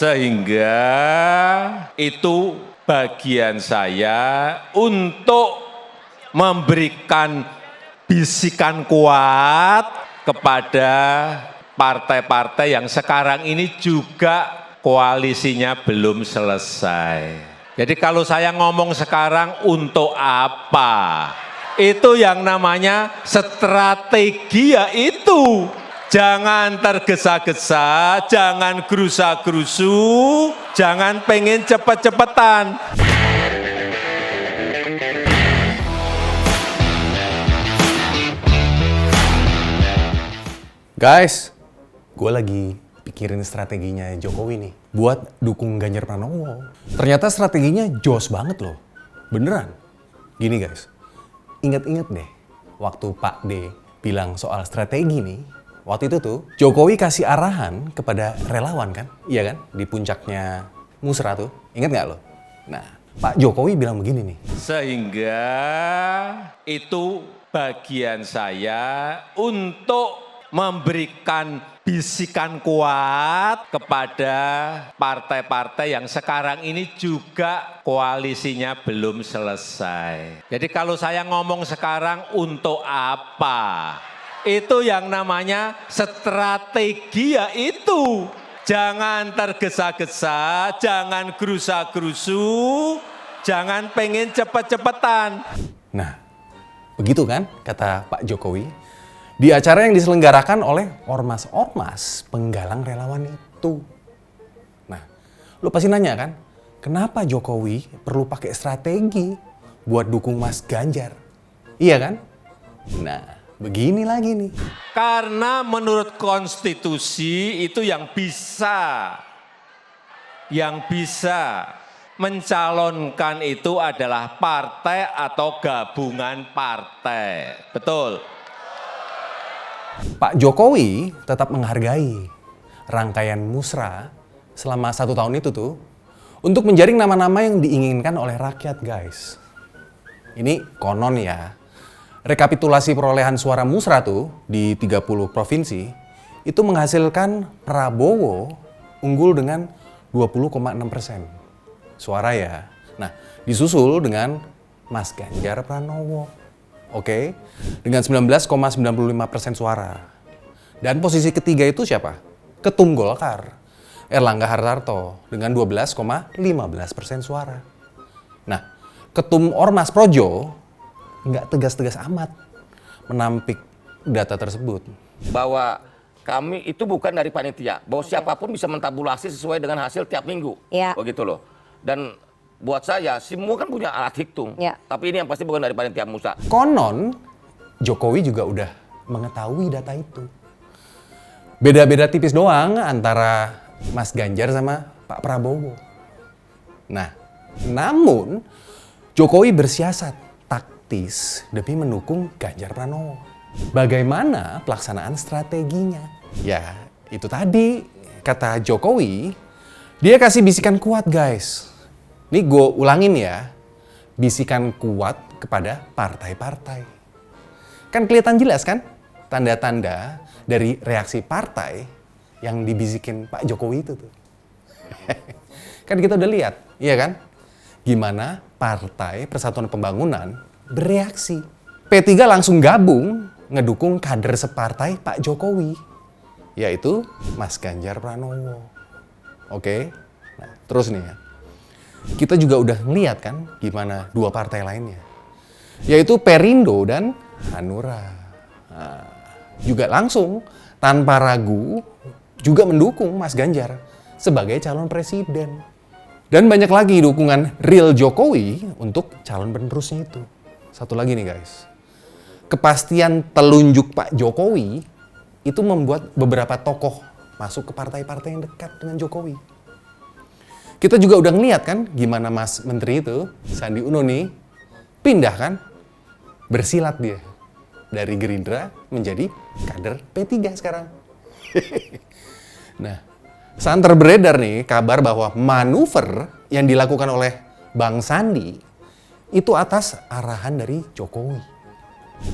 Sehingga itu bagian saya untuk memberikan bisikan kuat kepada partai-partai yang sekarang ini juga koalisinya belum selesai. Jadi kalau saya ngomong sekarang untuk apa? Itu yang namanya strategi, yaitu jangan tergesa-gesa, jangan gerusa-gerusu, jangan pengen cepet-cepetan. Guys, gue lagi pikirin strateginya Jokowi nih buat dukung Ganjar Pranowo. Ternyata strateginya jos banget loh, beneran. Gini guys, ingat-ingat deh waktu Pak D bilang soal strategi nih. Waktu itu tuh Jokowi kasih arahan kepada relawan kan, iya kan, di puncaknya Musra tuh, ingat nggak lo? Nah, Pak Jokowi bilang begini nih. Sehingga itu bagian saya untuk memberikan bisikan kuat kepada partai-partai yang sekarang ini juga koalisinya belum selesai. Jadi kalau saya ngomong sekarang untuk apa? Itu yang namanya strategi, yaitu jangan tergesa-gesa, jangan gerusa-gerusu, jangan pengen cepet-cepetan. Nah, begitu kan kata Pak Jokowi di acara yang diselenggarakan oleh ormas-ormas penggalang relawan itu. Nah, lu pasti nanya kan, kenapa Jokowi perlu pakai strategi buat dukung Mas Ganjar? Iya kan? Nah, begini lagi nih. Karena menurut konstitusi itu yang bisa mencalonkan itu adalah partai atau gabungan partai. Betul. Pak Jokowi tetap menghargai rangkaian musra selama 1 tahun itu tuh untuk menjaring nama-nama yang diinginkan oleh rakyat, guys. Ini konon ya, rekapitulasi perolehan suara musra tuh di 30 provinsi itu menghasilkan Prabowo unggul dengan 20,6% suara ya. Nah, disusul dengan Mas Ganjar Pranowo. Oke, dengan 19,95% suara. Dan posisi ketiga itu siapa? Ketum Golkar, Erlangga Hartarto dengan 12,15% suara. Nah, Ketum Ormas Projo nggak tegas-tegas amat menampik data tersebut. Bahwa kami itu bukan dari panitia, bahwa siapapun bisa mentabulasi sesuai dengan hasil tiap minggu. Ya. Begitu loh. Dan buat saya, semua kan punya alat hitung. Ya. Tapi ini yang pasti bukan dari panitia Musa. Konon, Jokowi juga udah mengetahui data itu. Beda-beda tipis doang antara Mas Ganjar sama Pak Prabowo. Nah, namun Jokowi bersiasat taktis demi mendukung Ganjar Pranowo. Bagaimana pelaksanaan strateginya? Ya, itu tadi kata Jokowi, dia kasih bisikan kuat guys. Nih gue ulangin ya, bisikan kuat kepada partai-partai. Kan kelihatan jelas kan tanda-tanda dari reaksi partai yang dibisikin Pak Jokowi itu tuh. Kan kita udah lihat, iya kan? Gimana Partai Persatuan Pembangunan bereaksi. P3 langsung gabung ngedukung kader separtai Pak Jokowi, yaitu Mas Ganjar Pranowo. Oke, nah, terus nih ya. Kita juga udah ngeliat kan gimana dua partai lainnya, yaitu Perindo dan Hanura. Nah, juga langsung tanpa ragu juga mendukung Mas Ganjar sebagai calon presiden. Dan banyak lagi dukungan real Jokowi untuk calon penerusnya itu. Satu lagi nih guys, kepastian telunjuk Pak Jokowi itu membuat beberapa tokoh masuk ke partai-partai yang dekat dengan Jokowi. Kita juga udah ngeliat kan gimana Mas Menteri itu, Sandi Uno nih, pindah kan, bersilat dia dari Gerindra menjadi kader P3 sekarang. Nah, santer beredar nih kabar bahwa manuver yang dilakukan oleh Bang Sandi itu atas arahan dari Jokowi.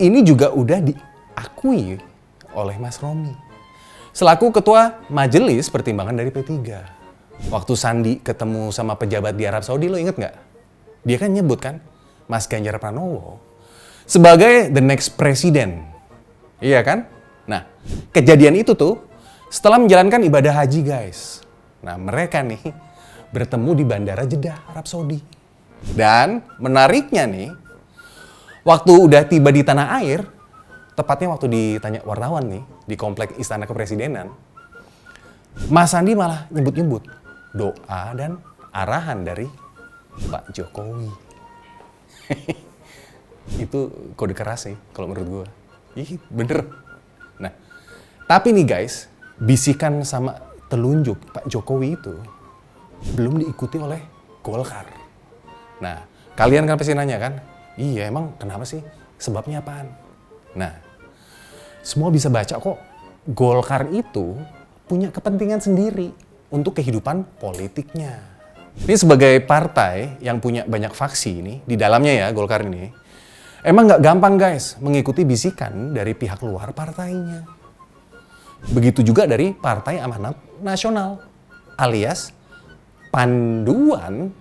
Ini juga udah diakui oleh Mas Romi selaku Ketua Majelis Pertimbangan dari P3. Waktu Sandi ketemu sama pejabat di Arab Saudi, lo inget nggak? Dia kan nyebut kan, Mas Ganjar Pranowo sebagai the next president. Iya kan? Nah, kejadian itu tuh setelah menjalankan ibadah haji, guys. Nah, mereka nih bertemu di Bandara Jeddah, Arab Saudi. Dan menariknya nih, waktu udah tiba di tanah air, tepatnya waktu ditanya wartawan nih, di komplek Istana Kepresidenan, Mas Sandi malah nyebut-nyebut doa dan arahan dari Pak Jokowi. Itu kode keras sih kalau menurut gue. Ih, bener. Nah, tapi nih guys, bisikan sama telunjuk Pak Jokowi itu belum diikuti oleh Golkar. Nah, kalian kan pasti nanya kan, iya emang kenapa sih? Sebabnya apaan? Nah, semua bisa baca kok. Golkar itu punya kepentingan sendiri untuk kehidupan politiknya. Ini sebagai partai yang punya banyak faksi ini, di dalamnya ya Golkar ini, emang nggak gampang guys mengikuti bisikan dari pihak luar partainya. Begitu juga dari Partai Amanat Nasional alias panduan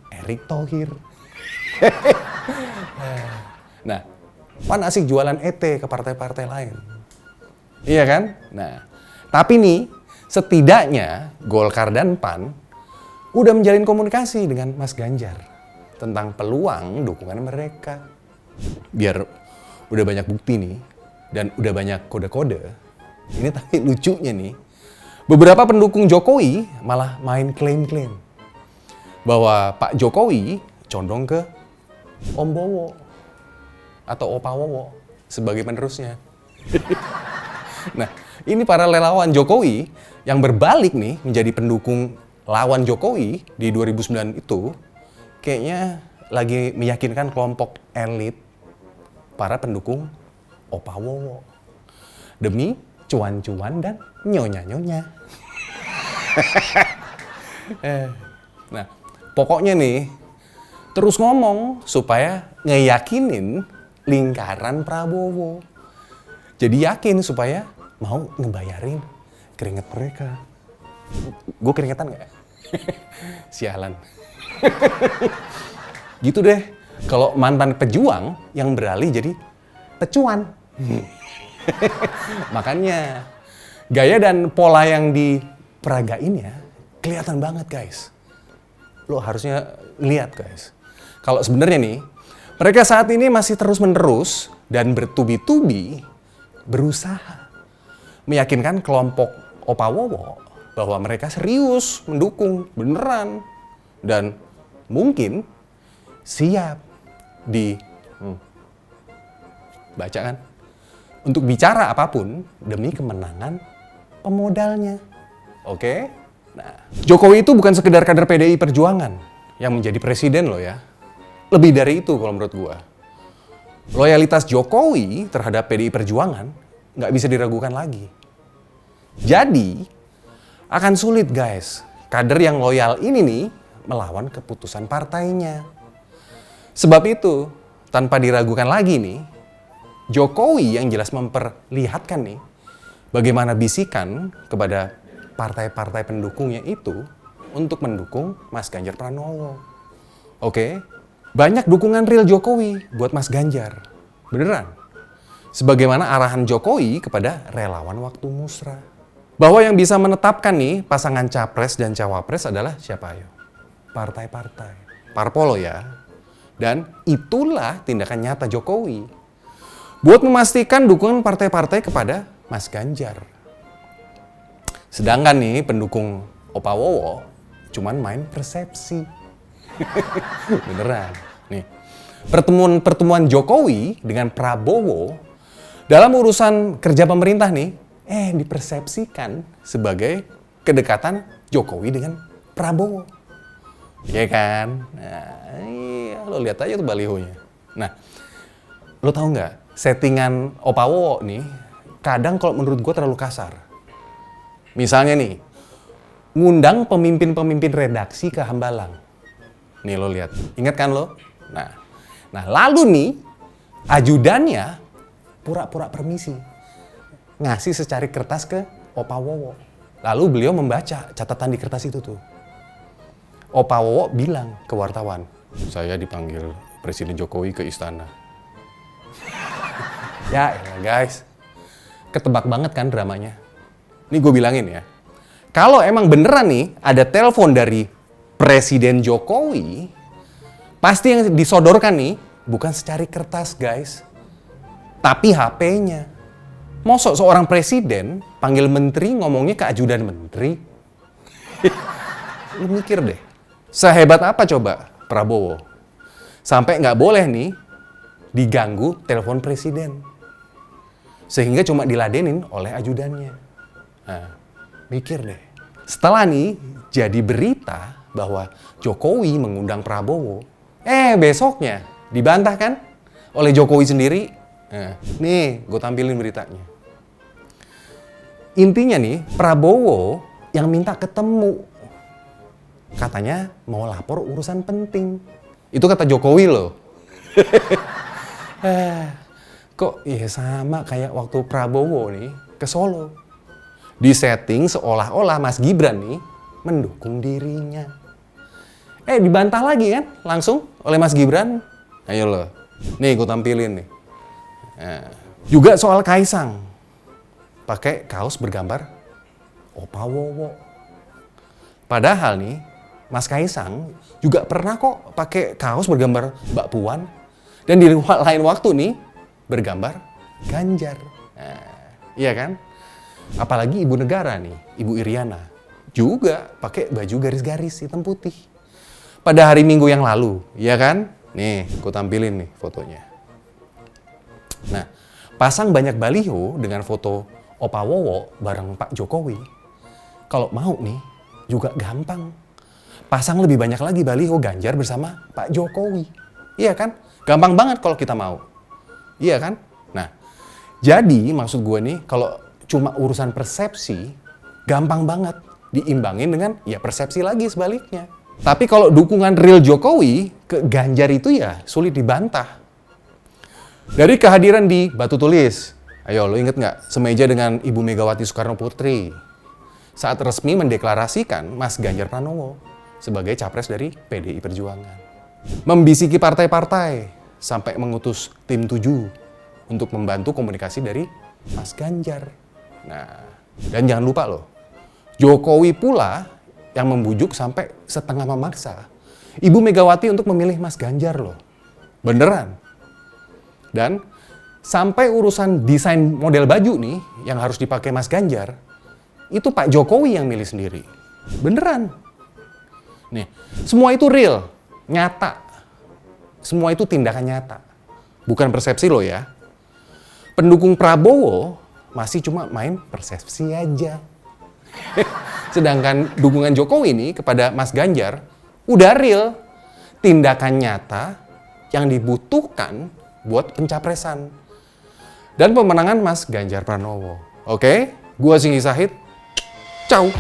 Erick Thohir. Nah, PAN asik jualan ET ke partai-partai lain. Iya kan? Nah, tapi nih setidaknya Golkar dan PAN udah menjalin komunikasi dengan Mas Ganjar tentang peluang dukungan mereka. Biar udah banyak bukti nih dan udah banyak kode-kode. Ini tapi lucunya nih, beberapa pendukung Jokowi malah main klaim-klaim bahwa Pak Jokowi condong ke Om Bowo atau Opa Wowo sebagai penerusnya. Nah, ini para relawan Jokowi yang berbalik nih menjadi pendukung lawan Jokowi di 2009 itu kayaknya lagi meyakinkan kelompok elit para pendukung Opa Wowo demi cuan-cuan dan nyonya-nyonya. Nah, pokoknya nih terus ngomong supaya ngeyakinin lingkaran Prabowo. Jadi yakin supaya mau ngebayarin keringet mereka. Gue keringetan nggak? Sialan. Gitu deh. Kalau mantan pejuang yang beralih jadi pecuan. Makanya gaya dan pola yang diperagain ya kelihatan banget guys. Lo harusnya lihat guys. Kalau sebenarnya nih mereka saat ini masih terus-menerus dan bertubi-tubi berusaha meyakinkan kelompok Opa Wowo bahwa mereka serius mendukung beneran dan mungkin siap baca kan untuk bicara apapun demi kemenangan pemodalnya. Oke? Nah, Jokowi itu bukan sekedar kader PDI Perjuangan yang menjadi presiden loh ya. Lebih dari itu kalau menurut gua. Loyalitas Jokowi terhadap PDI Perjuangan nggak bisa diragukan lagi. Jadi, akan sulit guys, kader yang loyal ini nih melawan keputusan partainya. Sebab itu, tanpa diragukan lagi nih, Jokowi yang jelas memperlihatkan nih bagaimana bisikan kepada partai-partai pendukungnya itu untuk mendukung Mas Ganjar Pranowo. Oke? Banyak dukungan real Jokowi buat Mas Ganjar. Beneran. Sebagaimana arahan Jokowi kepada relawan waktu musrah. Bahwa yang bisa menetapkan nih pasangan capres dan cawapres adalah siapa ayo? Partai-partai. Parpolo ya. Dan itulah tindakan nyata Jokowi buat memastikan dukungan partai-partai kepada Mas Ganjar. Sedangkan nih pendukung Opa Wowo cuman main persepsi. Beneran. Nih, pertemuan Jokowi dengan Prabowo dalam urusan kerja pemerintah nih, dipersepsikan sebagai kedekatan Jokowi dengan Prabowo. Iya kan? Nah, iya, lo lihat aja tuh balihonya. Nah, lo tahu nggak settingan Opa Wowo nih kadang kalau menurut gue terlalu kasar. Misalnya nih, ngundang pemimpin-pemimpin redaksi ke Hambalang. Nih lo lihat, ingat kan lo? Nah lalu nih ajudannya pura-pura permisi ngasih secari kertas ke Opa Wowo. Lalu beliau membaca catatan di kertas itu tuh. Opa Wowo bilang ke wartawan, saya dipanggil Presiden Jokowi ke istana. Ya elah guys, ketebak banget kan dramanya. Ini gue bilangin ya, kalau emang beneran nih ada telepon dari Presiden Jokowi, pasti yang disodorkan nih bukan secari kertas guys, tapi HP-nya. Mosok seorang presiden panggil menteri ngomongnya ke ajudan menteri? Lu mikir deh, sehebat apa coba Prabowo? Sampai nggak boleh nih diganggu telepon presiden. Sehingga cuma diladenin oleh ajudannya. Nah, mikir deh. Setelah nih jadi berita bahwa Jokowi mengundang Prabowo, besoknya dibantah kan oleh Jokowi sendiri. Nah, nih gue tampilin beritanya. Intinya nih, Prabowo yang minta ketemu. Katanya mau lapor urusan penting. Itu kata Jokowi loh. Kok ya sama kayak waktu Prabowo nih ke Solo. Disetting seolah-olah Mas Gibran nih mendukung dirinya. Dibantah lagi kan langsung oleh Mas Gibran. Ayo loh, nih gue tampilin nih. Nah, juga soal Kaisang. Pakai kaos bergambar Opa Wowo. Padahal nih, Mas Kaisang juga pernah kok pakai kaos bergambar Mbak Puan. Dan di lain waktu nih, bergambar Ganjar. Nah, iya kan? Apalagi ibu negara nih, Ibu Iriana. Juga pakai baju garis-garis hitam putih. Pada hari Minggu yang lalu, iya kan? Nih, gue tampilin nih fotonya. Nah, pasang banyak baliho dengan foto Opa Wowo bareng Pak Jokowi. Kalau mau nih, juga gampang. Pasang lebih banyak lagi baliho Ganjar bersama Pak Jokowi. Iya kan? Gampang banget kalau kita mau. Iya kan? Nah, jadi maksud gue nih, kalau cuma urusan persepsi, gampang banget diimbangin dengan ya persepsi lagi sebaliknya. Tapi kalau dukungan real Jokowi ke Ganjar itu ya sulit dibantah. Dari kehadiran di Batu Tulis, ayo lo inget nggak semeja dengan Ibu Megawati Soekarno Putri saat resmi mendeklarasikan Mas Ganjar Pranowo sebagai capres dari PDI Perjuangan. Membisiki partai-partai sampai mengutus tim 7 untuk membantu komunikasi dari Mas Ganjar. Nah, dan jangan lupa loh, Jokowi pula yang membujuk sampai setengah memaksa Ibu Megawati untuk memilih Mas Ganjar loh. Beneran. Dan sampai urusan desain model baju nih yang harus dipakai Mas Ganjar, itu Pak Jokowi yang milih sendiri. Beneran. Nih, semua itu real, nyata. Semua itu tindakan nyata. Bukan persepsi loh ya. Pendukung Prabowo masih cuma main persepsi aja. Sedangkan dukungan Jokowi ini kepada Mas Ganjar udah real, tindakan nyata yang dibutuhkan buat pencapresan dan pemenangan Mas Ganjar Pranowo. Oke, gua Singgi Sahid. Ciao.